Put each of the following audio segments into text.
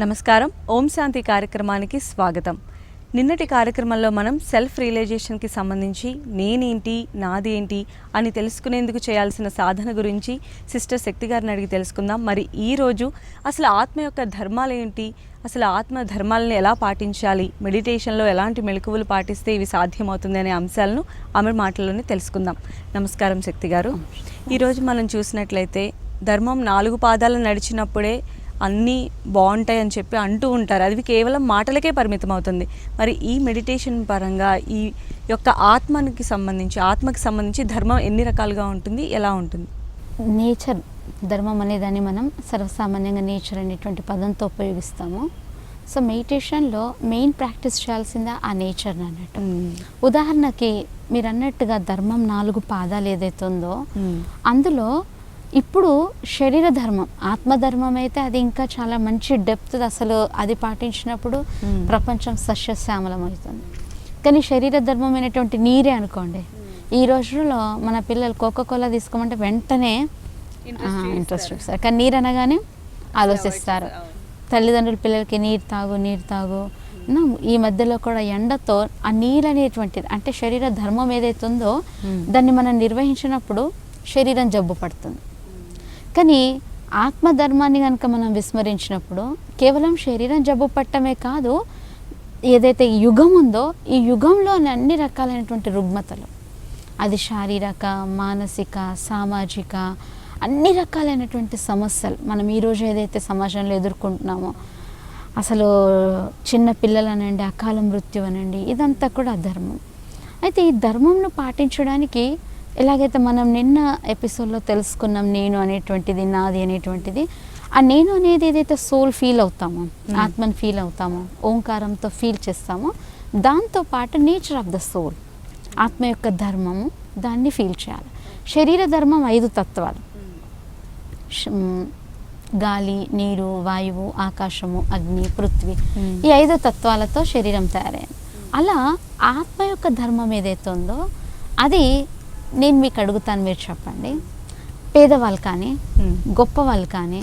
నమస్కారం. ఓం శాంతి కార్యక్రమానికి స్వాగతం. నిన్నటి కార్యక్రమంలో మనం సెల్ఫ్ రియలైజేషన్కి సంబంధించి నేనేంటి, నాది ఏంటి అని తెలుసుకునేందుకు చేయాల్సిన సాధన గురించి సిస్టర్ శక్తి గారిని అడిగి తెలుసుకుందాం. మరి ఈరోజు అసలు ఆత్మ యొక్క ధర్మాలు ఏంటి, అసలు ఆత్మ ధర్మాలను ఎలా పాటించాలి, మెడిటేషన్లో ఎలాంటి మెలకువలు పాటిస్తే ఇవి సాధ్యమవుతుంది అనే అంశాలను ఆమె మాటల్లోనే తెలుసుకుందాం. నమస్కారం శక్తి గారు. ఈరోజు మనం చూసినట్లయితే ధర్మం 4 పాదాలు నడిచినప్పుడే అన్నీ బాగుంటాయి అని చెప్పి అంటూ ఉంటారు. అది కేవలం మాటలకే పరిమితం అవుతుంది. మరి ఈ మెడిటేషన్ పరంగా ఈ యొక్క ఆత్మకి సంబంధించి ధర్మం ఎన్ని రకాలుగా ఉంటుంది, ఎలా ఉంటుంది? నేచర్ ధర్మం అనేదాన్ని మనం సర్వసామాన్యంగా నేచర్ అనేటువంటి పదంతో ఉపయోగిస్తాము. సో మెడిటేషన్లో మెయిన్ ప్రాక్టీస్ చేయాల్సిందే ఆ నేచర్ అన్నట్టు. ఉదాహరణకి మీరు అన్నట్టుగా ధర్మం 4 పాదాలు ఏదైతే ఉందో అందులో ఇప్పుడు శరీర ధర్మం, ఆత్మధర్మం అయితే అది ఇంకా చాలా మంచి డెప్త్. అసలు అది పాటించినప్పుడు ప్రపంచం సస్యశ్యామలం అవుతుంది. కానీ శరీర ధర్మం అయినటువంటి నీరే అనుకోండి, ఈ రోజుల్లో మన పిల్లలు కోకోకోలా తీసుకోమంటే వెంటనే ఇంట్రెస్ట్ చూస్తారు. కానీ నీరు అనగానే ఆలోచిస్తారు. తల్లిదండ్రులు పిల్లలకి నీరు తాగు. ఈ మధ్యలో కూడా ఎండతో ఆ నీరు అనేటువంటిది, అంటే శరీర ధర్మం ఏదైతే ఉందో దాన్ని మనం నిర్వహించినప్పుడు శరీరం జబ్బు పడుతుంది. కానీ ఆత్మధర్మాన్ని కనుక మనం విస్మరించినప్పుడు కేవలం శరీరం జబ్బు పట్టమే కాదు, ఏదైతే యుగం ఉందో ఈ యుగంలో అన్ని రకాలైనటువంటి రుగ్మతలు, అది శారీరక, మానసిక, సామాజిక అన్ని రకాలైనటువంటి సమస్యలు మనం ఈరోజు ఏదైతే సమాజంలో ఎదుర్కొంటున్నామో, అసలు చిన్న పిల్లలనండి, అకాల మృత్యు అనండి, ఇదంతా కూడా అధర్మం. అయితే ఈ ధర్మంను పాటించడానికి ఎలాగైతే మనం నిన్న ఎపిసోడ్లో తెలుసుకున్నాం, నేను అనేటువంటిది, నాది అనేటువంటిది, ఆ నేను అనేది ఏదైతే సోల్ ఫీల్ అవుతామో, ఆత్మని ఫీల్ అవుతామో, ఓంకారంతో ఫీల్ చేస్తామో, దాంతోపాటు నేచర్ ఆఫ్ ద సోల్, ఆత్మ యొక్క ధర్మము, దాన్ని ఫీల్ చేయాలి. శరీర ధర్మం 5 తత్వాలు: గాలి, నీరు, వాయువు, ఆకాశము, అగ్ని, పృథ్వీ. ఈ 5 తత్వాలతో శరీరం తయారైంది. అలా ఆత్మ యొక్క ధర్మం ఏదైతే ఉందో అది నేను మీకు అడుగుతాను, మీరు చెప్పండి. పేదవాళ్ళు కానీ, గొప్ప వాళ్ళు కానీ,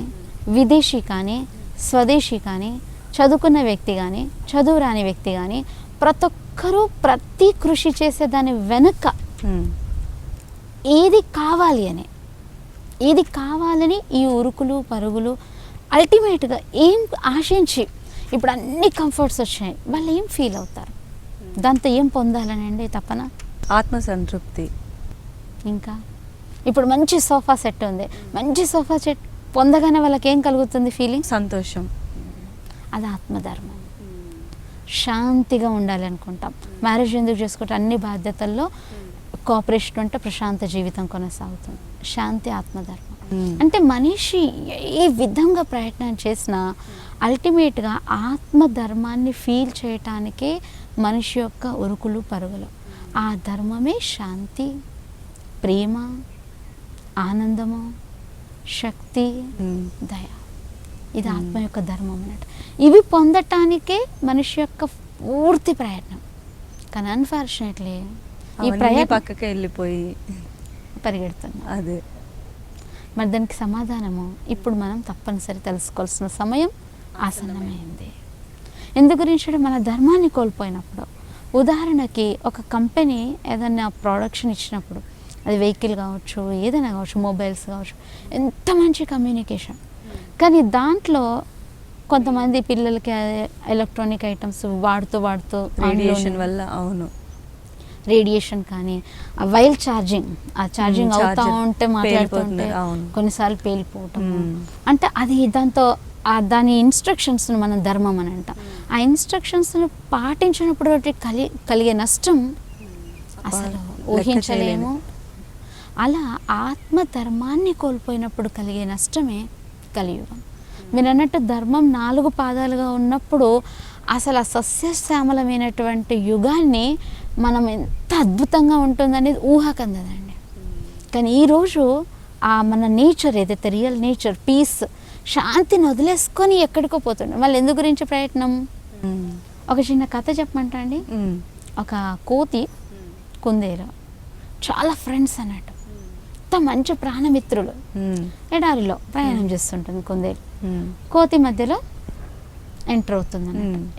విదేశీ కానీ, స్వదేశీ కానీ, చదువుకున్న వ్యక్తి కానీ, చదువు రాని వ్యక్తి కానీ, ప్రతి ఒక్కరూ ప్రతి కృషి చేసే దాని వెనక ఏది కావాలని ఈ ఉరుకులు పరుగులు, అల్టిమేట్గా ఏం ఆశించి ఇప్పుడు అన్ని కంఫర్ట్స్ వచ్చాయి, వాళ్ళు ఏం ఫీల్ అవుతారు, దాంతో ఏం పొందాలనండి తపన? ఆత్మసంతృప్తి. ఇంకా ఇప్పుడు మంచి సోఫా సెట్ ఉంది, మంచి సోఫా సెట్ పొందగానే వాళ్ళకి ఏం కలుగుతుంది? ఫీలింగ్, సంతోషం. అది ఆత్మధర్మం. శాంతిగా ఉండాలి అనుకుంటాం. మ్యారేజ్ ఎందుకు చేసుకుంటే అన్ని బాధ్యతల్లో కోఆపరేషన్ ఉంటే ప్రశాంత జీవితం కొనసాగుతుంది. శాంతి ఆత్మధర్మం. అంటే మనిషి ఏ విధంగా ప్రయత్నం చేసినా అల్టిమేట్గా ఆత్మధర్మాన్ని ఫీల్ చేయటానికే మనిషి యొక్క ఉరుకులు పరుగులు. ఆ ధర్మమే శాంతి, ప్రేమ, ఆనందము, శక్తి, దయ. ఇది ఆత్మ యొక్క ధర్మం అన్నట్టు. ఇవి పొందటానికే మనిషి యొక్క పూర్తి ప్రయత్నం. కానీ అన్ఫార్చునేట్లీ ఈ ప్రయత్నం పక్కకి వెళ్ళిపోయి పరిగెడుతున్నాం. అదే మరి దానికి సమాధానము ఇప్పుడు మనం తప్పనిసరి తెలుసుకోవాల్సిన సమయం ఆసన్నమైంది. ఎందు గురించి మన ధర్మాన్ని కోల్పోయినప్పుడు, ఉదాహరణకి ఒక కంపెనీ ఏదైనా ప్రోడక్షన్ ఇచ్చినప్పుడు, అది వెహికల్ కావచ్చు, ఏదైనా కావచ్చు, మొబైల్స్ కావచ్చు, ఎంత మంచి కమ్యూనికేషన్, కానీ దాంట్లో కొంతమంది పిల్లలకి ఎలక్ట్రానిక్ ఐటమ్స్ వాడుతూ రేడియేషన్ వల్ల, అవును, రేడియేషన్ కానీ వైల్ ఛార్జింగ్ అవుతూ ఉంటే మాట్లాడుతుంటే కొన్నిసార్లు పేలిపోవటం, అంటే అది దాని ఇన్స్ట్రక్షన్స్ను మనం ధర్మం అని అంటాం. ఆ ఇన్స్ట్రక్షన్స్ను పాటించినప్పుడు కలిగే నష్టం అసలు ఊహించలేము. అలా ఆత్మధర్మాన్ని కోల్పోయినప్పుడు కలిగే నష్టమే కలియుగం. మీరు అన్నట్టు ధర్మం 4 పాదాలుగా ఉన్నప్పుడు అసలు ఆ సస్యశ్యామలమైనటువంటి యుగాన్ని మనం ఎంత అద్భుతంగా ఉంటుందనేది ఊహకందదండి. కానీ ఈరోజు మన నేచర్ ఏదైతే రియల్ నేచర్, పీస్, శాంతిని వదిలేసుకొని ఎక్కడికో పోతుండే. మళ్ళీ ఎందు గురించి ప్రయత్నం? ఒక చిన్న కథ చెప్పమంటా అండి. ఒక కోతి, కుందేలు చాలా ఫ్రెండ్స్ అన్నట్టు, ఎంత మంచి ప్రాణమిత్రులు. ఎడారిలో ప్రయాణం చేస్తుంటుంది కుందేలు. కోతి మధ్యలో ఎంటర్ అవుతుంది.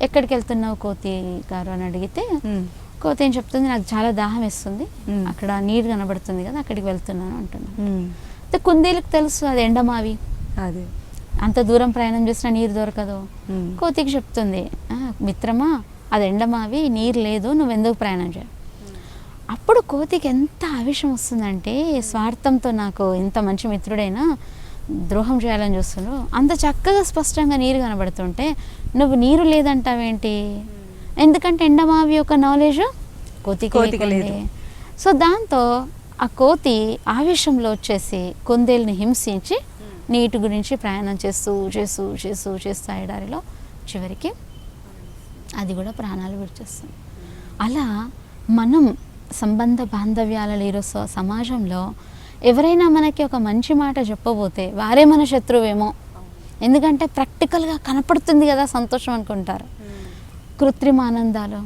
ఎక్కడికి వెళ్తున్నావు కోతి గారు అని అడిగితే కోతి ఏం చెప్తుంది, నాకు చాలా దాహం వేస్తుంది, అక్కడ నీరు కనబడుతుంది కదా అక్కడికి వెళ్తున్నాను అంటున్నాను. కుందేలుకు తెలుసు అది ఎండమావి, అదే అంత దూరం ప్రయాణం చేసినా నీరు దొరకదు. కోతికి చెప్తుంది, మిత్రమా అది ఎండమావి, నీరు లేదు, నువ్వు ఎందుకు ప్రయాణం చేయ. అప్పుడు కోతికి ఎంత ఆవేశం వస్తుందంటే, స్వార్థంతో నాకు ఇంత మంచి మిత్రుడైనా ద్రోహం చేయాలని చూస్తున్నావు, అంత చక్కగా స్పష్టంగా నీరు కనబడుతుంటే నువ్వు నీరు లేదంటావేంటి, ఎందుకంటే ఎండమావి యొక్క నాలెడ్జ్ కోతికి లేదు. సో దాంతో ఆ కోతి ఆవేశంలో వచ్చేసి కుందేలుని హింసించి నీటి గురించి ప్రయాణం చేస్తూ చేస్తూ చేస్తూ చేస్తూ ఎడారిలో చివరికి అది కూడా ప్రాణాలు విడిచేస్తుంది. అలా మనం సంబంధ బాంధవ్యాలలో ఈరోజు సమాజంలో ఎవరైనా మనకి ఒక మంచి మాట చెప్పబోతే వారే మన శత్రువేమో, ఎందుకంటే ప్రాక్టికల్గా కనపడుతుంది కదా సంతోషం అనుకుంటారు. కృత్రిమ ఆనందాలు,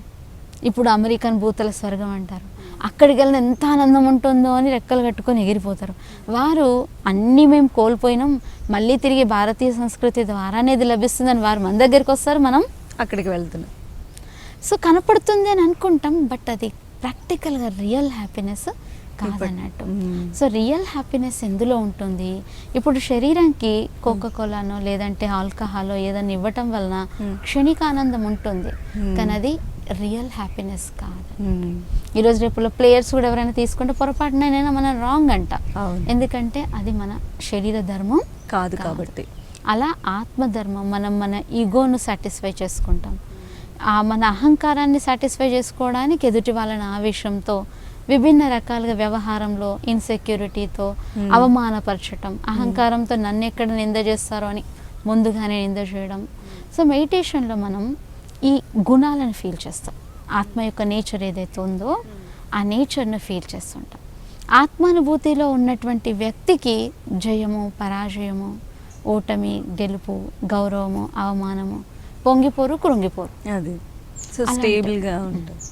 ఇప్పుడు అమెరికన్ భూతల స్వర్గం అంటారు, అక్కడికి వెళ్ళిన ఎంత ఆనందం ఉంటుందో అని రెక్కలు కట్టుకొని ఎగిరిపోతారు. వారు అన్నీ మేము కోల్పోయినాం, మళ్ళీ తిరిగి భారతీయ సంస్కృతి ద్వారానే ఇది లభిస్తుందని వారు మన దగ్గరికి వస్తారు, మనం అక్కడికి వెళ్తున్నాం. సో కనపడుతుంది అని అనుకుంటాం, బట్ అది ప్రాక్టికల్గా రియల్ హ్యాపీనెస్ కాదన్నట్టు. సో రియల్ హ్యాపీనెస్ ఎందులో ఉంటుంది, ఇప్పుడు శరీరానికి కోకోకోలానో లేదంటే ఆల్కహాలో ఏదైనా ఇవ్వటం వలన క్షణిక ఆనందం ఉంటుంది, కానీ అది రియల్ హ్యాపీనెస్ కాదు. ఈరోజు రేపులో ప్లేయర్స్ కూడా ఎవరైనా తీసుకుంటే పొరపాటునైనా మనం రాంగ్ అంట, ఎందుకంటే అది మన శరీర ధర్మం కాదు కాబట్టి. అలా ఆత్మధర్మం, మనం మన ఈగోను సాటిస్ఫై చేసుకుంటాం, మన అహంకారాన్ని సాటిస్ఫై చేసుకోవడానికి ఎదుటి వాళ్ళని ఆవేశంతో విభిన్న రకాలుగా వ్యవహారంలో ఇన్సెక్యూరిటీతో అవమానపరచటం, అహంకారంతో నన్ను ఎక్కడ నింద చేస్తారో అని ముందుగానే నింద చేయడం. సో మెడిటేషన్లో మనం ఈ గుణాలను ఫీల్ చేస్తాం, ఆత్మ యొక్క నేచర్ ఏదైతే ఉందో ఆ నేచర్ను ఫీల్ చేస్తుంటాం. ఆత్మానుభూతిలో ఉన్నటువంటి వ్యక్తికి జయము పరాజయము, ఓటమి గెలుపు, గౌరవము అవమానము, పొంగిపోరు కృంగిపోరు, అది సో స్టేబుల్గా ఉంటుంది.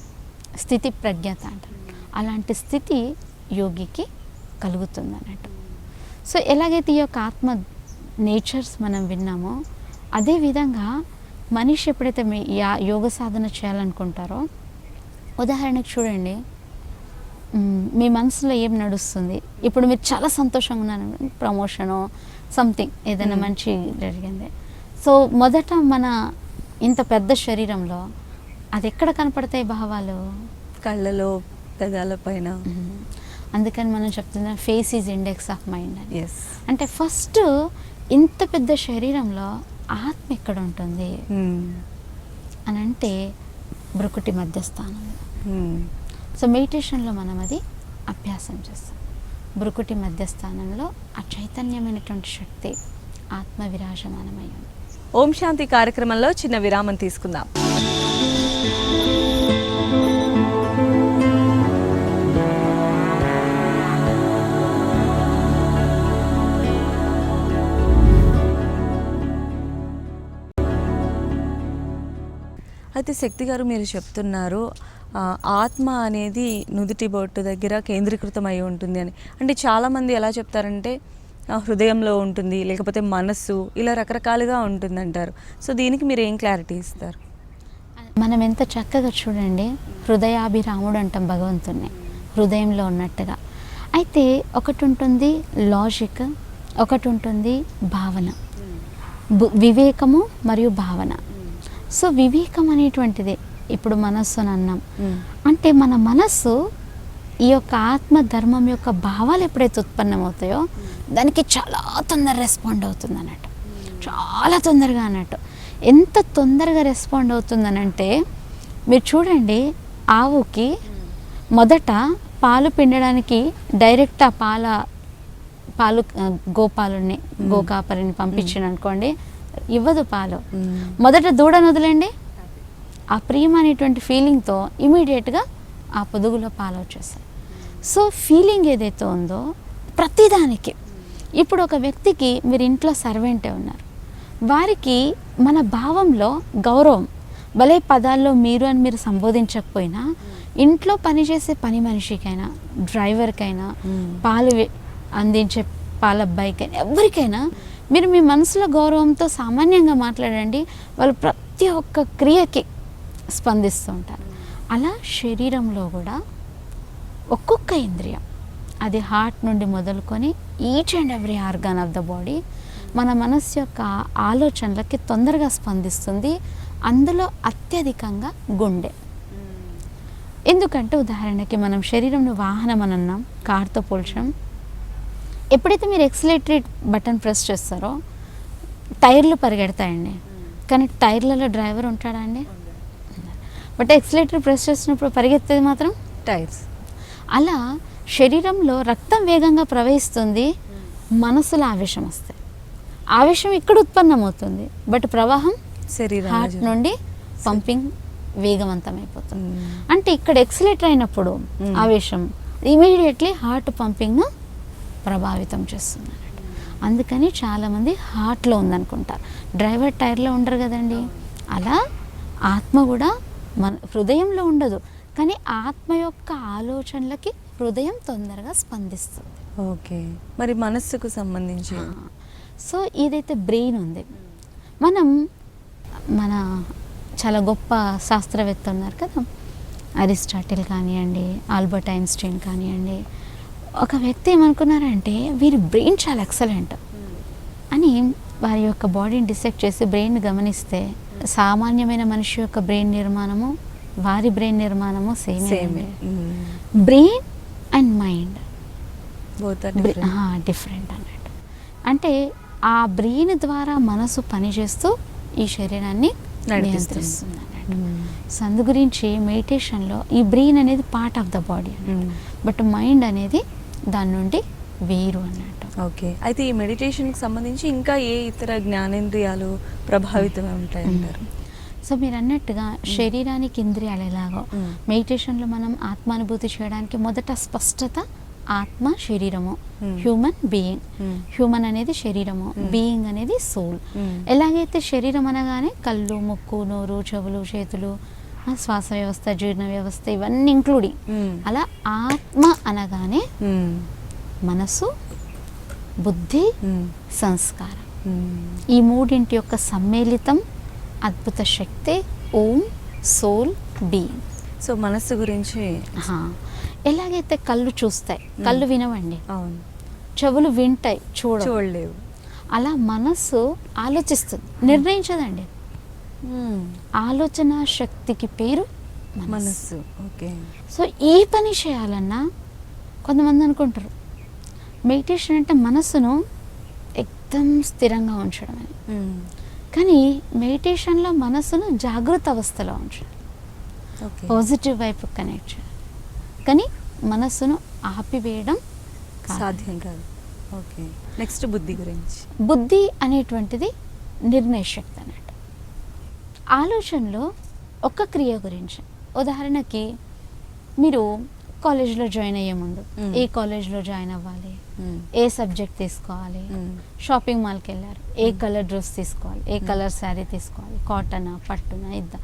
స్థితి ప్రజ్ఞత అంటారు, అలాంటి స్థితి యోగికి కలుగుతుంది అన్నట్టు. సో ఎలాగైతే ఈ యొక్క ఆత్మ నేచర్స్ మనం విన్నామో, అదేవిధంగా మనిషి ఎప్పుడైతే యోగ సాధన చేయాలనుకుంటారో, ఉదాహరణకు చూడండి, మీ మనసులో ఏం నడుస్తుంది, ఇప్పుడు మీరు చాలా సంతోషంగా ఉన్నారు, ప్రమోషను సంథింగ్ ఏదైనా మంచి జరిగింది. సో మొదట మన ఇంత పెద్ద శరీరంలో అది ఎక్కడ కనపడతాయి భావాలు, కళ్ళలో పెదాల పైన. అందుకని మనం చెప్తున్నాం face is index of mind అని. అంటే ఫస్ట్ ఇంత పెద్ద శరీరంలో ఆత్మ ఎక్కడ ఉంటుంది అని అంటే బ్రుకుటి మధ్యస్థానంలో. సో మెడిటేషన్లో మనం అది అభ్యాసం చేస్తాం. బ్రుకుటి మధ్యస్థానంలో ఆ చైతన్యమైనటువంటి శక్తి ఆత్మ విరాజమానమై ఉంది. ఓం శాంతి కార్యక్రమంలో చిన్న విరామం తీసుకుందాం. అయితే శక్తి గారు, మీరు చెప్తున్నారు ఆత్మ అనేది నుదుటి బొట్టు దగ్గర కేంద్రీకృతం అయి ఉంటుంది అని. అంటే చాలామంది ఎలా చెప్తారంటే హృదయంలో ఉంటుంది, లేకపోతే మనస్సు, ఇలా రకరకాలుగా ఉంటుంది అంటారు. సో దీనికి మీరు ఏం క్లారిటీ ఇస్తారు? మనం ఎంత చక్కగా చూడండి, హృదయాభిరాముడు అంటాం భగవంతుణ్ణి, హృదయంలో ఉన్నట్టుగా. అయితే ఒకటి ఉంటుంది లాజిక్, ఒకటి ఉంటుంది భావన, వివేకము మరియు భావన. సో వివేకం అనేటువంటిది ఇప్పుడు మనస్సు అని అన్నాం, అంటే మన మనస్సు ఈ యొక్క ఆత్మ ధర్మం యొక్క భావాలు ఎప్పుడైతే ఉత్పన్నమవుతాయో దానికి చాలా తొందరగా రెస్పాండ్ అవుతుంది అన్నట్టు, చాలా తొందరగా అన్నట్టు. ఎంత తొందరగా రెస్పాండ్ అవుతుందనంటే మీరు చూడండి, ఆవుకి మొదట పాలు పిండడానికి డైరెక్ట్ ఆ పాలు గోపాలుని గోకాపరిని పంపించిన అనుకోండి, ఇవ్వదు పాలు. మొదట దూడను వదిలేండి, ఆ ప్రేమ అనేటువంటి ఫీలింగ్తో ఇమీడియట్గా ఆ పొదుగులో పాలు వచ్చేస్తాయి. సో ఫీలింగ్ ఏదైతే ఉందో ప్రతిదానికి, ఇప్పుడు ఒక వ్యక్తికి మీరు ఇంట్లో సర్వెంటే ఉన్నారు, వారికి మన భావంలో గౌరవం, భలే పదాల్లో మీరు అని మీరు సంబోధించకపోయినా ఇంట్లో పనిచేసే పని మనిషికైనా, డ్రైవర్కైనా, పాలు అందించే పాలబ్బాయికైనా, ఎవరికైనా మీరు మీ మనసులో గౌరవంతో సామాన్యంగా మాట్లాడండి, వాళ్ళు ప్రతి ఒక్క క్రియకి స్పందిస్తూ ఉంటారు. అలా శరీరంలో కూడా ఒక్కొక్క ఇంద్రియం, అది హార్ట్ నుండి మొదలుకొని each and every organ of the body మన మనస్సు యొక్క ఆలోచనలకి తొందరగా స్పందిస్తుంది. అందులో అత్యధికంగా గుండె. ఎందుకంటే ఉదాహరణకి మనం శరీరంలో వాహనం అని అన్నాం, కార్తో పోల్చాం. ఎప్పుడైతే మీరు ఎక్సిలేటరీ బటన్ ప్రెస్ చేస్తారో టైర్లు పరిగెడతాయండి, కానీ టైర్లలో డ్రైవర్ ఉంటాడా అండి? బట్ ఎక్సిలేటరీ ప్రెస్ చేసినప్పుడు పరిగెత్తేది మాత్రం టైర్స్. అలా శరీరంలో రక్తం వేగంగా ప్రవహిస్తుంది, మనసులో ఆవేశం వస్తాయి. ఆవేశం ఇక్కడ ఉత్పన్నమవుతుంది, బట్ ప్రవాహం హార్ట్ నుండి పంపింగ్ వేగవంతమైపోతుంది. అంటే ఇక్కడ ఎక్సిలేటర్ అయినప్పుడు ఆవేశం ఇమీడియట్లీ హార్ట్ పంపింగ్ను ప్రభావితం చేస్తుంది అన్నట్టు. అందుకని చాలామంది హార్ట్లో ఉందనుకుంటారు, డ్రైవర్ టైర్లో ఉండరు కదండి. అలా ఆత్మ కూడా మన హృదయంలో ఉండదు, కానీ ఆత్మ యొక్క ఆలోచనలకి హృదయం తొందరగా స్పందిస్తుంది. ఓకే, మరి మనస్సుకు సంబంధించి సో ఏదైతే బ్రెయిన్ ఉంది, మనం మన చాలా గొప్ప శాస్త్రవేత్త ఉన్నారు కదా, అరిస్టాటిల్ కానివ్వండి, ఆల్బర్ట్ ఐన్స్టీన్ కానివ్వండి, ఒక వ్యక్తి ఏమనుకున్నారంటే వీరి బ్రెయిన్ చాలా ఎక్సలెంట్ అని వారి యొక్క బాడీని డిసెక్ట్ చేసి బ్రెయిన్ గమనిస్తే సామాన్యమైన మనిషి యొక్క బ్రెయిన్ నిర్మాణము వారి బ్రెయిన్ నిర్మాణము same. Brain and mind different అన్నట్టు. అంటే ఆ బ్రెయిన్ ద్వారా మనసు పనిచేస్తూ ఈ శరీరాన్ని నియంత్రిస్తుంది అన్నట్టు. సో అందు గురించి మెడిటేషన్లో ఈ బ్రెయిన్ అనేది పార్ట్ ఆఫ్ ద బాడీ అన్నట్టు, బట్ మైండ్ అనేది దాని నుండి వేరు అన్నట్టు. ఓకే, అయితే ఈ మెడిటేషన్కి సంబంధించి ఇంకా ఏ ఇతర జ్ఞానేంద్రియాలు ప్రభావితం ఉంటాయంటారు? సో మీరు అన్నట్టుగా శరీరానికి ఇంద్రియాలు ఎలాగో మెడిటేషన్లో మనం ఆత్మానుభూతి చేయడానికి మొదట స్పష్టత, ఆత్మ శరీరము, హ్యూమన్ బీయింగ్. హ్యూమన్ అనేది శరీరము, బీయింగ్ అనేది సోల్. ఎలాగైతే శరీరం అనగానే కళ్ళు, ముక్కు, నోరు, చెవులు, చేతులు, శ్వాస వ్యవస్థ, జీర్ణ వ్యవస్థ ఇవన్నీ ఇంక్లూడింగ్. అలా ఆత్మ అనగానే మనసు, బుద్ధి, సంస్కారం, ఈ మూడింటి యొక్క సమ్మేళితం అద్భుత శక్తి ఓం, సోల్, బీయింగ్. సో మనస్సు గురించి ఎలాగైతే కళ్ళు చూస్తాయి, కళ్ళు వినవండి, అవును, చెవులు వింటాయి, చూడలేవు. అలా మనస్సు ఆలోచిస్తుంది, నిర్ణయించదండి. ఆలోచన శక్తికి పేరు మనస్సు. ఓకే, సో ఏ పని చేయాలన్నా కొంతమంది అనుకుంటారు మెడిటేషన్ అంటే మనస్సును ఎక్దం స్థిరంగా ఉంచడం అని. కానీ మెడిటేషన్లో మనస్సును జాగృత అవస్థలో ఉంచాలి, పాజిటివ్ వైపు కనెక్ట్ చేయాలి. కానీ మనస్సును ఆపివేయడం సాధ్యం కాదు. ఓకే, నెక్స్ట్ బుద్ధి గురించి. బుద్ధి అనేటువంటిది నిర్ణయ శక్తి అన్నట్టు. ఆలోచనలో ఒక క్రియ గురించి, ఉదాహరణకి మీరు కాలేజ్లో జాయిన్ అయ్యే ముందు ఏ కాలేజ్లో జాయిన్ అవ్వాలి, ఏ సబ్జెక్ట్ తీసుకోవాలి, షాపింగ్ మాల్కి వెళ్ళారు, ఏ కలర్ డ్రెస్ తీసుకోవాలి, ఏ కలర్ శారీ తీసుకోవాలి, కాటనా, పట్టునా, ఇద్దా,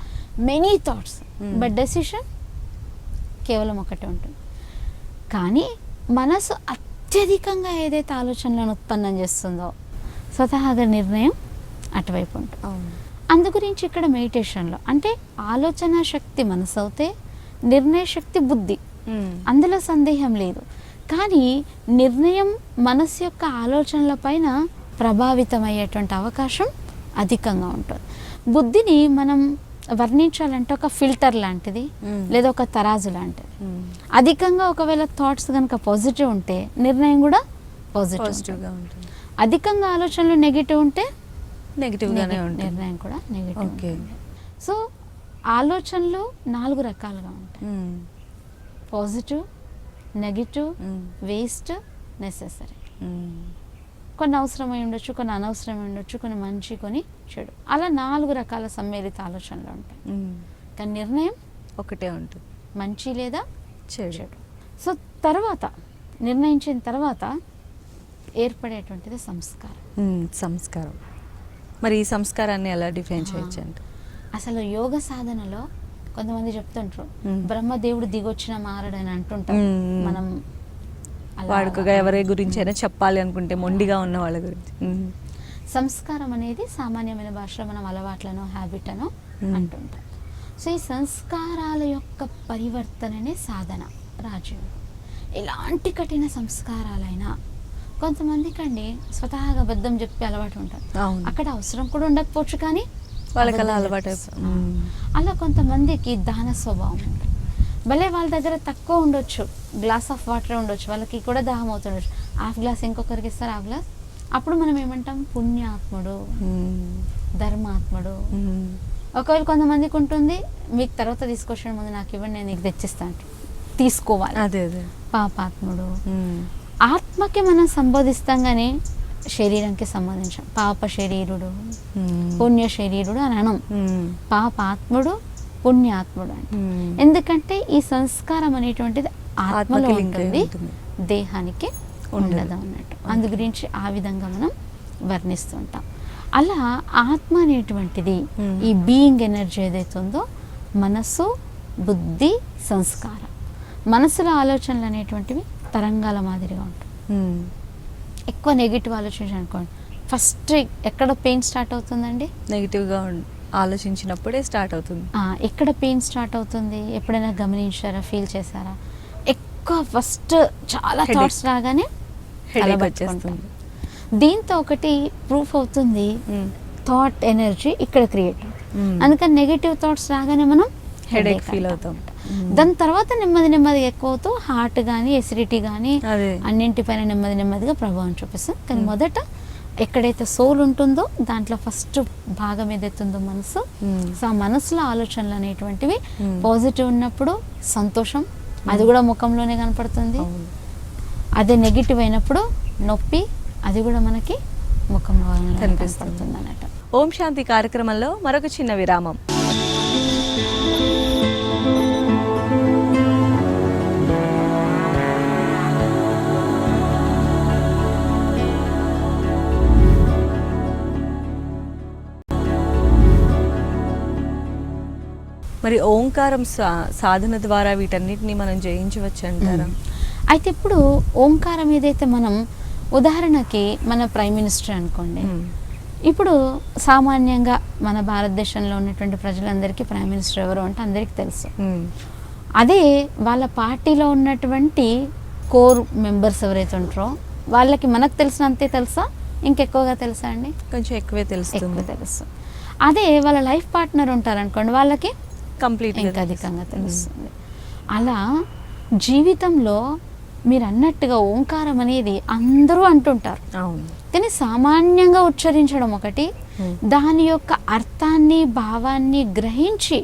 మెనీ థాట్స్, బట్ డెసిషన్ కేవలం ఒకటే ఉంటుంది. కానీ మనసు అత్యధికంగా ఏదైతే ఆలోచనలను ఉత్పన్నం చేస్తుందో స్వతహాగా నిర్ణయం అటువైపు ఉంటుంది. అందు గురించి ఇక్కడ మెడిటేషన్లో అంటే ఆలోచన శక్తి మనసు అవుతే నిర్ణయ శక్తి బుద్ధి, అందులో సందేహం లేదు. కానీ నిర్ణయం మనసు యొక్క ఆలోచనల పైన ప్రభావితమయ్యేటువంటి అవకాశం అధికంగా ఉంటుంది. బుద్ధిని మనం వర్ణించాలంటే ఒక ఫిల్టర్ లాంటిది, లేదా ఒక తరాజు లాంటిది. అధికంగా ఒకవేళ థాట్స్ కనుక పాజిటివ్ ఉంటే నిర్ణయం కూడా పాజిటివ్గా ఉంటుంది. అధికంగా ఆలోచనలు నెగిటివ్ ఉంటే నెగిటివ్గానే ఉంటుంది, నిర్ణయం కూడా నెగిటివ్. ఓకే, సో ఆలోచనలు 4 రకాలుగా ఉంటాయి: పాజిటివ్, నెగిటివ్, వేస్ట్, నెసెసరీ. కొన్ని అవసరమై ఉండొచ్చు, కొన్ని అనవసరమై ఉండొచ్చు, కొన్ని మంచి, కొన్ని చెడు. అలా 4 రకాల సమ్మేళిత ఆలోచనలు ఉంటాయి. కానీ నిర్ణయం ఒకటే ఉంటుంది, మంచి లేదా చెడు. సో తర్వాత నిర్ణయించిన తర్వాత ఏర్పడేటువంటిది సంస్కారం. సంస్కారం. మరి ఈ సంస్కారాన్ని ఎలా డిఫైన్ చేయొచ్చు అంటే, అసలు యోగ సాధనలో కొంతమంది చెప్తుంటారు బ్రహ్మదేవుడు దిగొచ్చిన మారడని అంటుంటారు. మనం వాడుకగా ఎవరి గురించి అయినా చెప్పాలి అనుకుంటే మొండిగా ఉన్న వాళ్ళ గురించి. సంస్కారం అనేది సామాన్యమైన భాషలో మనం అలవాట్లను హ్యాబిట్ అనో అంటుంటాం. సో ఈ సంస్కారాల యొక్క పరివర్తననే సాధన రాజయోగం. ఎలాంటి కఠిన సంస్కారాలైనా కొంతమందికి అండి స్వతహాగా అబద్ధం చెప్పి అలవాటు ఉంటుంది. అక్కడ అవసరం కూడా ఉండకపోవచ్చు, కానీ వాళ్ళకి అలా అలవాటు. అలా కొంతమందికి దాన స్వభావం ఉంటుంది. భలే వాళ్ళ దగ్గర తక్కువ ఉండొచ్చు, గ్లాస్ ఆఫ్ వాటర్ ఉండొచ్చు, వాళ్ళకి కూడా దాహం అవుతుండొచ్చు, హాఫ్ గ్లాస్ ఇంకొకరికి ఇస్తారు, హాఫ్ గ్లాస్. అప్పుడు మనం ఏమంటాం, పుణ్యాత్ముడు, ధర్మాత్ముడు. ఒకవేళ కొంతమందికి ఉంటుంది, మీకు తర్వాత తీసుకొచ్చిన ముందు నాకు ఇవ్వండి, నేను నీకు తెచ్చిస్తాను, తీసుకోవాలి. అదే అదే పాపాత్ముడు. ఆత్మకి మనం సంబోధిస్తాం కానీ శరీరానికి సంబంధించాం. పాప శరీరుడు, పుణ్య శరీరుడు అని అనం. పాపాత్ముడు, పుణ్యాత్ముడు అని. ఎందుకంటే ఈ సంస్కారం అనేటువంటిది ఆత్మలో ఉంటుంది, దేహానికి ఉండదు అన్నట్టు. అందు గురించి ఆ విధంగా మనం వర్ణిస్తుంటాం. అలా ఆత్మ అనేటువంటిది ఈ బీయింగ్ ఎనర్జీ ఏదైతే ఉందో, మనసు, బుద్ధి, సంస్కారం. మనసులో ఆలోచనలు అనేటువంటివి తరంగాల మాదిరిగా ఉంటాయి. ఎక్కువ నెగిటివ్ ఆలోచించి అనుకోండి, ఫస్ట్ ఎక్కడ పెయిన్ స్టార్ట్ అవుతుందండి? నెగిటివ్గా ఆలోచించినప్పుడే స్టార్ట్ అవుతుంది. ఎక్కడ పెయిన్ స్టార్ట్ అవుతుంది? ఎప్పుడైనా గమనించారా, ఫీల్ చేశారా? ఎక్కువ ఫస్ట్ చాలా థాట్స్ రాగానే వచ్చేస్తుంది. దీంతో ఒకటి ప్రూఫ్ అవుతుంది, థాట్ ఎనర్జీ ఇక్కడ క్రియేట్ అవుతుంది. అందుకని నెగిటివ్ థాట్స్ రాగానే మనం హెడేక్ ఫీల్ అవుతాం. దాని తర్వాత నెమ్మదిగా ఎక్కువ అవుతూ హార్ట్ కానీ ఎసిడిటీ కానీ అన్నింటిపైన నెమ్మదిగా ప్రభావం చూపిస్తుంది. కానీ మొదట ఎక్కడైతే సోల్ ఉంటుందో దాంట్లో ఫస్ట్ భాగం ఏదైతుందో మనసు. సో ఆ మనసులో ఆలోచనలు అనేటువంటివి పాజిటివ్ ఉన్నప్పుడు సంతోషం, అది కూడా ముఖంలోనే కనపడుతుంది. అదే నెగిటివ్ అయినప్పుడు నొప్పి, అది కూడా మనకి ముఖంలో కనిపిస్తుంది అన్నట్టు. ఓం శాంతి కార్యక్రమంలో మరొక చిన్న విరామం. మరి ఓంకారం సాధన ద్వారా వీటన్నిటిని మనం జయించవచ్చు అంటారా? అయితే ఇప్పుడు ఓంకారం ఏదైతే మనం, ఉదాహరణకి మన ప్రైమ్ మినిస్టర్ అనుకోండి, ఇప్పుడు సామాన్యంగా మన భారతదేశంలో ఉన్నటువంటి ప్రజలందరికీ ప్రైమ్ మినిస్టర్ ఎవరు అంటే అందరికీ తెలుసు. అదే వాళ్ళ పార్టీలో ఉన్నటువంటి కోర్ మెంబర్స్ ఎవరైతే ఉంటారో వాళ్ళకి మనకు తెలిసినంతే తెలుసా, ఇంకెక్కువగా తెలుసా అండి? కొంచెం ఎక్కువే తెలుసు. అదే వాళ్ళ లైఫ్ పార్ట్నర్ ఉంటారనుకోండి, వాళ్ళకి కంప్లీట్ ఇంకా అధికంగా తెలుస్తుంది. అలా జీవితంలో మీరు అన్నట్టుగా ఓంకారం అనేది అందరూ అంటుంటారు, కానీ సామాన్యంగా ఉచ్చరించడం ఒకటి, దాని యొక్క అర్థాన్ని భావాన్ని గ్రహించి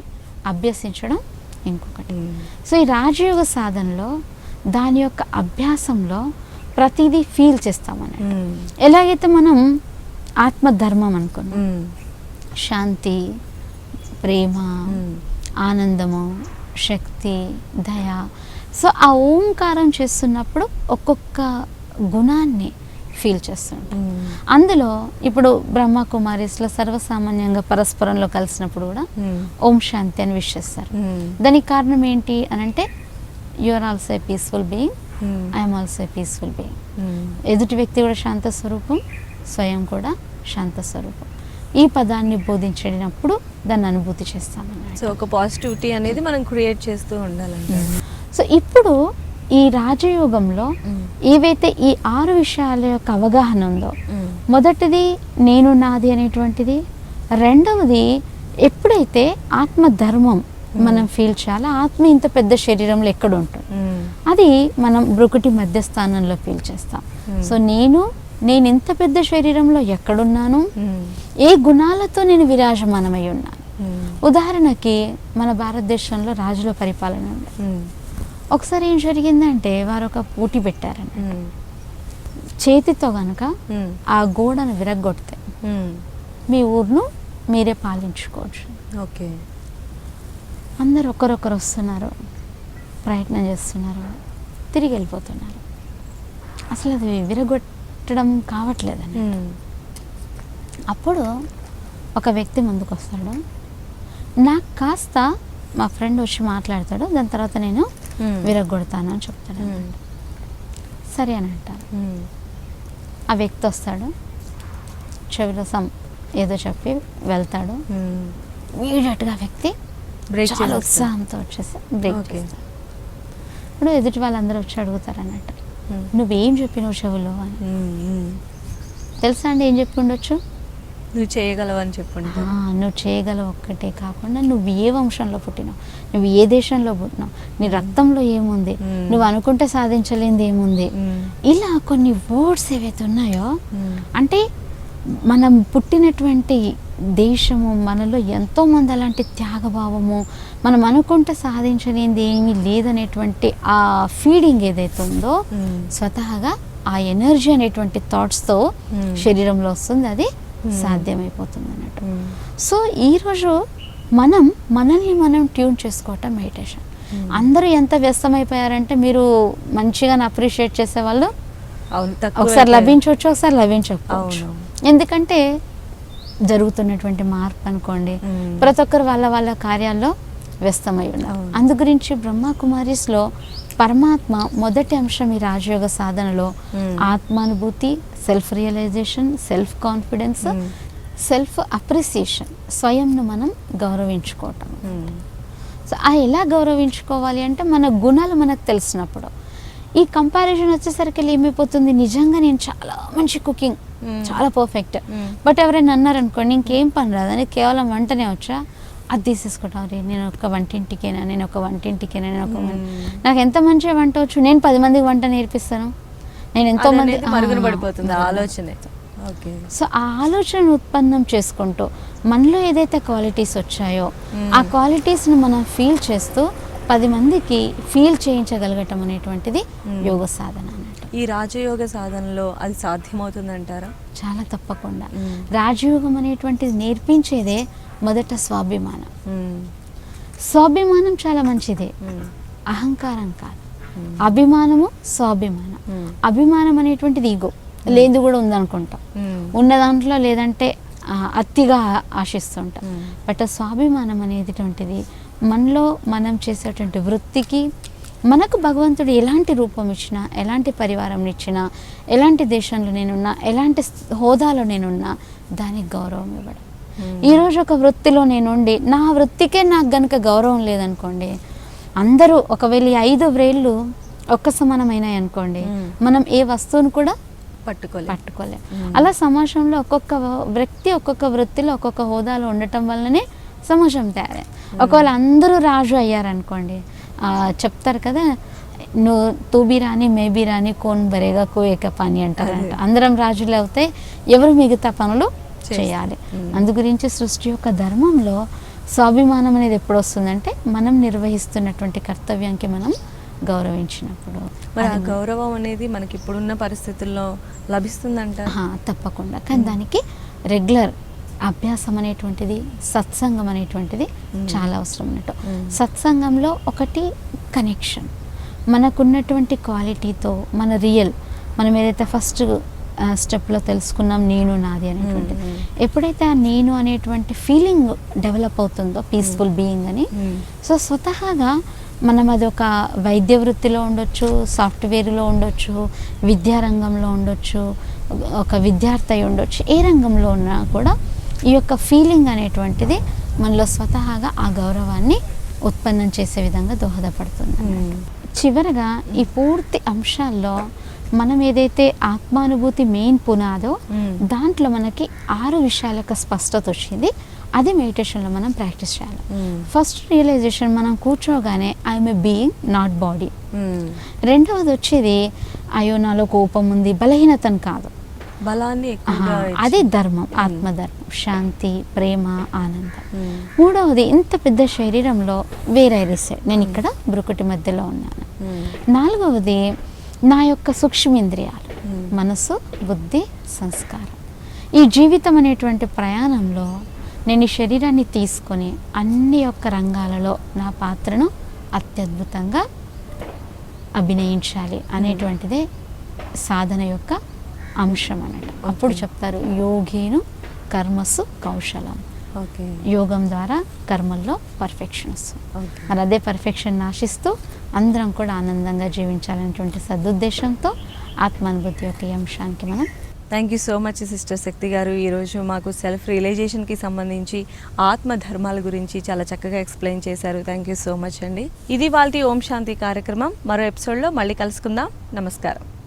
అభ్యసించడం ఇంకొకటి. సో ఈ రాజయోగ సాధనలో దాని యొక్క అభ్యాసంలో ప్రతిదీ ఫీల్ చేస్తామన్నట్టు. ఎలాగైతే మనం ఆత్మధర్మం అనుకున్నాం, శాంతి, ప్రేమ, ఆనందము, శక్తి, దయ. సో ఆ ఓంకారం చేస్తున్నప్పుడు ఒక్కొక్క గుణాన్ని ఫీల్ చేస్తుంటాం. అందులో ఇప్పుడు బ్రహ్మకుమారీస్లో సర్వసామాన్యంగా పరస్పరంలో కలిసినప్పుడు కూడా ఓం శాంతి అని విష్ చేస్తారు. దానికి కారణం ఏంటి అని అంటే, you are also a peaceful being, I'm also a peaceful being. ఎదుటి వ్యక్తి కూడా శాంత స్వరూపం, స్వయం కూడా శాంత స్వరూపం. ఈ పదాన్ని బోధించినప్పుడు దాన్ని అనుభూతి చేస్తామన్నమాట. సో ఒక పాజిటివిటీ అనేది మనం క్రియేట్ చేస్తూ ఉండాలంటే. సో ఇప్పుడు ఈ రాజయోగంలో ఏవైతే ఈ 6 విషయాల యొక్క అవగాహన ఉందో, మొదటిది నేను నాది అనేటువంటిది, రెండవది ఎప్పుడైతే ఆత్మధర్మం మనం ఫీల్ చేయాలో, ఆత్మ ఇంత పెద్ద శరీరంలో ఎక్కడ ఉంటుంది, అది మనం బ్రుకుటి మధ్యస్థానంలో ఫీల్ చేస్తాం. సో నేను ఇంత పెద్ద శరీరంలో ఎక్కడున్నాను, ఏ గుణాలతో నేను విరాజమానమై ఉన్నాను. ఉదాహరణకి మన భారతదేశంలో రాజుల పరిపాలన ఉంది. ఒకసారి ఏం జరిగిందంటే, వారు ఒక పోటీ పెట్టారని, చేతితో గనక ఆ గోడను విరగ్గొడితే మీ ఊరును మీరే పాలించుకోవచ్చు. ఓకే, అందరు ఒకరొకరు వస్తున్నారు, ప్రయత్నం చేస్తున్నారు, తిరిగి వెళ్ళిపోతున్నారు. అసలు అది విరగొట్టడం కావట్లేదని. అప్పుడు ఒక వ్యక్తి ముందుకు వస్తాడు, నాకు కాస్త మా ఫ్రెండ్ వచ్చి మాట్లాడతాడు, దాని తర్వాత నేను విరగొడతాను అని చెప్తాడు. సరే అని అంటారు. ఆ వ్యక్తి వస్తాడు, చెవిలో ఏదో చెప్పి వెళ్తాడు. ఇమీడియట్గా వ్యక్తి బ్రేక్ చాలా ఉత్సాహంతో వచ్చేసి బ్రేక్ చేస్తాడు. ఇప్పుడు ఎదుటి వాళ్ళందరూ వచ్చి అడుగుతారు అన్నట్టు, నువ్వేం చెప్పినావు చెవులో అని. తెలుసా అండి ఏం చెప్పి ఉండొచ్చు? నువ్వు చేయగలవు అని చెప్పుంటా. నువ్వు చేయగలవు ఒక్కటే కాకుండా నువ్వు ఏ వంశంలో పుట్టినావు, నువ్వు ఏ దేశంలో పుట్టినావు, నీ రక్తంలో ఏముంది, నువ్వు అనుకుంటే సాధించలేనిది ఏముంది, ఇలా కొన్ని వర్డ్స్ ఏవైతే ఉన్నాయో, అంటే మనం పుట్టినటువంటి దేశము, మనలో ఎంతోమంది అలాంటి త్యాగభావము, మనం అనుకుంటే సాధించలేనిది ఏమీ లేదనేటువంటి ఆ ఫీలింగ్ ఏదైతే ఉందో స్వతహాగా ఆ ఎనర్జీ అనేటువంటి థాట్స్తో శరీరంలో వస్తుంది, అది సాధ్యమైపోతుంది అన్నట్టు. సో ఈరోజు మనల్ని మనం ట్యూన్ చేసుకోవటం మెడిటేషన్. అందరూ ఎంత వ్యస్తమైపోయారంటే, మీరు మంచిగా అప్రిషియేట్ చేసేవాళ్ళు ఒకసారి లభించవచ్చు, ఒకసారి లభించకపోవచ్చు. ఎందుకంటే జరుగుతున్నటువంటి మార్పు అనుకోండి, ప్రతి ఒక్కరు వాళ్ళ కార్యాల్లో వ్యస్తమై ఉన్నారు. అందు గురించి బ్రహ్మకుమారీస్లో పరమాత్మ మొదటి అంశం ఈ రాజయోగ సాధనలో ఆత్మానుభూతి, self realization, self confidence, self appreciation, స్వయంను మనం గౌరవించుకోవటం. సో ఎలా గౌరవించుకోవాలి అంటే, మన గుణాలు మనకు తెలిసినప్పుడు. ఈ కంపారిజన్ వచ్చేసరికి ఏమైపోతుంది, నిజంగా నేను చాలా మంచి కుకింగ్, చాలా పర్ఫెక్ట్, బట్ ఎవరైనా అన్నారనుకోండి ఇంకేం పని రాదని, కేవలం వంటనే వచ్చా, అది తీసేసుకుంటాం. రే నేను ఒక వంటింటికేనా, నాకు ఎంత మంచిగా వంట వచ్చు, నేను 10 మందికి వంట నేర్పిస్తాను, నేను ఎంతో మంది మరుగున పడిపోతుంది ఆలోచన. సో ఆ ఆలోచన ఉత్పన్నం చేసుకుంటూ మనలో ఏదైతే క్వాలిటీస్ వచ్చాయో ఆ క్వాలిటీస్ని మనం ఫీల్ చేస్తూ 10 మందికి ఫీల్ చేయించగలగటం అనేటువంటిది యోగ సాధన అన్నట్టు. ఈ రాజయోగ సాధనలో అది సాధ్యమవుతుందంటారా? చాలా తప్పకుండా. రాజయోగం అనేటువంటిది నేర్పించేదే మొదట స్వాభిమానం. స్వాభిమానం చాలా మంచిదే, అహంకారం కాదు. అభిమానము, స్వాభిమానం. అభిమానం అనేటువంటిది ఈగో, లేనిది కూడా ఉందనుకుంటాం, ఉన్న దాంట్లో లేదంటే అతిగా ఆశిస్తుంటాం. బట్ స్వాభిమానం అనేటువంటిది మనలో మనం చేసేటువంటి వృత్తికి, మనకు భగవంతుడు ఎలాంటి రూపం ఇచ్చినా, ఎలాంటి పరివారం ఇచ్చినా, ఎలాంటి దేశంలో నేనున్నా, ఎలాంటి హోదాలో నేనున్నా దానికి గౌరవం ఇవ్వడం. ఈరోజు ఒక వృత్తిలో నేనుండి నా వృత్తికే నాకు గనుక గౌరవం లేదనుకోండి, అందరూ ఒకవేళ 5 వ్రేళ్ళు ఒక్క సమానమైనాయి అనుకోండి, మనం ఏ వస్తువును కూడా పట్టుకోలేం. అలా సమాజంలో ఒక్కొక్క వ్యక్తి ఒక్కొక్క వృత్తిలో ఒక్కొక్క హోదాలో ఉండటం వల్లనే సమాజం తయారై. ఒకవేళ అందరూ రాజు అయ్యారనుకోండి, చెప్తారు కదా, నువ్వు తూబి రాని మేబీ రాని కోన్ బరేగా కోయేక పని అంటారంట. అందరం రాజులు అవుతే ఎవరు మిగతా పనులు చేయాలి. అందు గురించి సృష్టి యొక్క ధర్మంలో స్వాభిమానం అనేది ఎప్పుడు వస్తుందంటే, మనం నిర్వహిస్తున్నటువంటి కర్తవ్యానికి మనం గౌరవించినప్పుడు. మరి ఆ గౌరవం అనేది మనకి ఇప్పుడున్న పరిస్థితుల్లో లభిస్తుందంట? తప్పకుండా. కానీ దానికి రెగ్యులర్ అభ్యాసం అనేటువంటిది, సత్సంగం అనేటువంటిది చాలా అవసరం అన్నట్టు. సత్సంగంలో ఒకటి కనెక్షన్, మనకున్నటువంటి క్వాలిటీతో మన రియల్, మనం ఏదైతే ఫస్ట్ స్టెప్లో తెలుసుకున్నాం నేను నాది అనేటువంటిది, ఎప్పుడైతే ఆ నేను అనేటువంటి ఫీలింగ్ డెవలప్ అవుతుందో, పీస్ఫుల్ బీయింగ్ అని, సో స్వతహాగా మనం అది ఒక వైద్య వృత్తిలో ఉండొచ్చు, సాఫ్ట్వేర్లో ఉండొచ్చు, విద్యారంగంలో ఉండొచ్చు, ఒక విద్యార్థి అయి ఉండొచ్చు, ఏ రంగంలో ఉన్నా కూడా ఈ యొక్క ఫీలింగ్ అనేటువంటిది మనలో స్వతహాగా ఆ గౌరవాన్ని ఉత్పన్నం చేసే విధంగా దోహదపడుతుంది. చివరగా ఈ పూర్తి అంశాల్లో మనం ఏదైతే ఆత్మానుభూతి మెయిన్ పునాదో దాంట్లో మనకి 6 విషయాల యొక్క స్పష్టత వచ్చింది. అది మెడిటేషన్లో మనం ప్రాక్టీస్ చేయాలి. ఫస్ట్ రియలైజేషన్, మనం కూర్చోగానే I'm a being, not body. రెండవది వచ్చేది, అయ్యో నాలో కోపం ఉంది, బలహీనతను కాదు, బలాన్ని అదే ధర్మం, ఆత్మధర్మం, శాంతి, ప్రేమ, ఆనందం. మూడవది, ఇంత పెద్ద శరీరంలో వేరైరిసే, నేను ఇక్కడ బ్రుకుటి మధ్యలో ఉన్నాను. నాలుగవది, నా యొక్క సూక్ష్మేంద్రియాలు, మనసు, బుద్ధి, సంస్కారం. ఈ జీవితం అనేటువంటి ప్రయాణంలో నేను ఈ శరీరాన్ని తీసుకొని అన్ని యొక్క రంగాలలో నా పాత్రను అత్యద్భుతంగా అభినయించాలి అనేటువంటిదే సాధన యొక్క అంశం అన్నట్టు. అప్పుడు చెప్తారు, యోగేను కర్మసు కౌశలం. యోగం ద్వారా కర్మల్లో పర్ఫెక్షన్ వస్తుంది. మరి అదే పర్ఫెక్షన్ ఆశిస్తూ అందరం కూడా ఆనందంగా జీవించాలనేటువంటి సదుద్దేశంతో ఆత్మానుభూతి యొక్క ఈ అంశానికి మనం thank you so much sister Shakti garu. ఈరోజు మాకు సెల్ఫ్ రియలైజేషన్కి సంబంధించి ఆత్మ ధర్మాల గురించి చాలా చక్కగా ఎక్స్ప్లెయిన్ చేశారు. థ్యాంక్ యూ సో మచ్ అండి. ఇది వాళ్ళ ఓం శాంతి కార్యక్రమం. మరో ఎపిసోడ్లో మళ్ళీ కలుసుకుందాం. నమస్కారం.